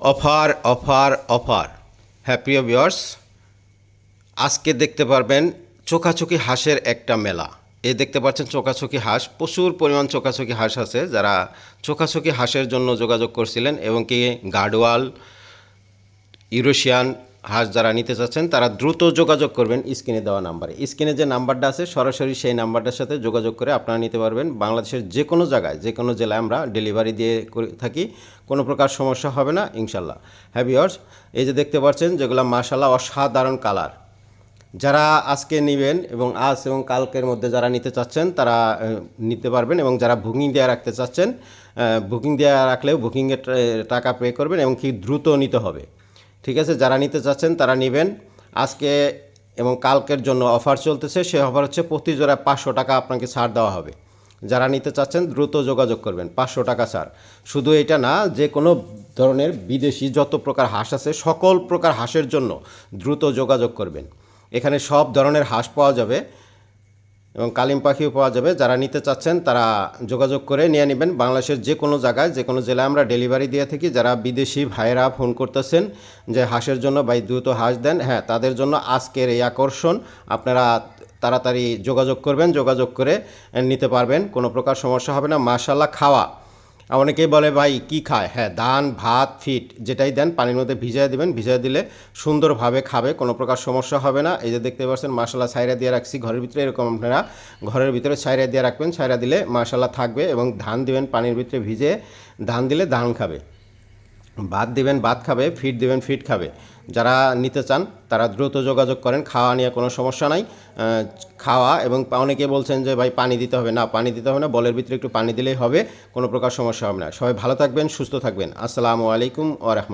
Offer offer offer. হ্যাঁ প্রিয় viewers, আজকে দেখতে পারবেন চোখাচোখি হাঁসের একটা মেলা। এই দেখতে পাচ্ছেন চোখাচোখি হাঁস, প্রচুর পরিমাণ চোখাচোখি হাঁস আছে। যারা চোখাচোখি হাঁসের জন্য যোগাযোগ করছিলেন এবং কি গার্ডওয়াল ইউরেশিয়ান হাঁস যারা নিতে চাচ্ছেন তারা দ্রুত যোগাযোগ করবেন স্ক্রিনে দেওয়া নাম্বারে। স্ক্রিনে যে নাম্বারটা আছে সরাসরি সেই নাম্বারটার সাথে যোগাযোগ করে আপনারা নিতে পারবেন। বাংলাদেশের যে কোনো জায়গায় যে কোনো জেলায় আমরা ডেলিভারি দিয়ে থাকি, কোনো প্রকার সমস্যা হবে না ইনশাল্লাহ। হ্যাঁ ভিউয়ার্স, এই যে দেখতে পাচ্ছেন যেগুলো মাশাআল্লাহ অসাধারণ কালার। যারা আজকে নেবেন এবং আজ এবং কালকের মধ্যে যারা নিতে চাচ্ছেন তারা নিতে পারবেন, এবং যারা বুকিং দেওয়া রাখতে চাচ্ছেন বুকিং দেওয়া রাখলেও বুকিংয়ের টাকা পে করবেন এবং কি দ্রুত নিতে হবে। ঠিক আছে, যারা নিতে চাচ্ছেন তারা নেবেন। আজকে এবং কালকের জন্য অফার চলতেছে, সে অফার হচ্ছে প্রতি জোড়া 500 টাকা আপনাকে ছাড় দেওয়া হবে। যারা নিতে চাচ্ছেন দ্রুত যোগাযোগ করবেন, 500 টাকা ছাড়। শুধু এটা না, যে কোনো ধরনের বিদেশি যত প্রকার হাঁস আছে সকল প্রকার হাঁসের জন্য দ্রুত যোগাযোগ করবেন। এখানে সব ধরনের হাঁস পাওয়া যাবে এবং কালিম পাখিও পাওয়া যাবে। যারা নিতে চাচ্ছেন তারা যোগাযোগ করে নিয়ে নেবেন। বাংলাদেশের যে কোনো জায়গায় যে কোনো জেলায় আমরা ডেলিভারি দিয়ে থাকি। যারা বিদেশি ভাইরা ফোন করতেছেন যে হাঁসের জন্য ভাই দ্রুত হাঁস দেন, হ্যাঁ তাদের জন্য আজকের এই আকর্ষণ। আপনারা তাড়াতাড়ি যোগাযোগ করবেন, যোগাযোগ করে নিতে পারবেন, কোনো প্রকার সমস্যা হবে না। মাশাআল্লাহ খাওয়া, অনেকেই বলে ভাই কি খায়, হ্যাঁ ধান ভাত ফিট যেটাই দেন পানির মধ্যে ভিজিয়ে দেবেন, ভিজিয়ে দিলে সুন্দরভাবে খাবে, কোনো প্রকার সমস্যা হবে না। এই যে দেখতে পাচ্ছেন মাশাআল্লাহ ছাইরা দিয়ে রাখছি ঘরের ভিতরে, এরকম আপনারা ঘরের ভিতরে ছাইরা দিয়ে রাখবেন, ছাইরা দিলে মাশাআল্লাহ থাকবে। এবং ধান দিবেন পানির ভিতরে ভিজে, ধান দিলে ধান খাবে, ভাত দিবেন ভাত খাবে, ফিট দিবেন ফিট খাবে। যারা নিতে চান তারা দ্রুত যোগাযোগ করেন। খাওয়া নিয়ে কোনো সমস্যা নাই। খাওয়া এবং অনেকে বলছেন যে ভাই পানি দিতে হবে না, পানি দিতে হবে না, বলের ভিতরে একটু পানি দিলেই হবে, কোনো প্রকার সমস্যা হবে না। সবাই ভালো থাকবেন, সুস্থ থাকবেন। আসসালামু আলাইকুম ওয়া রাহমাতুল্লাহ।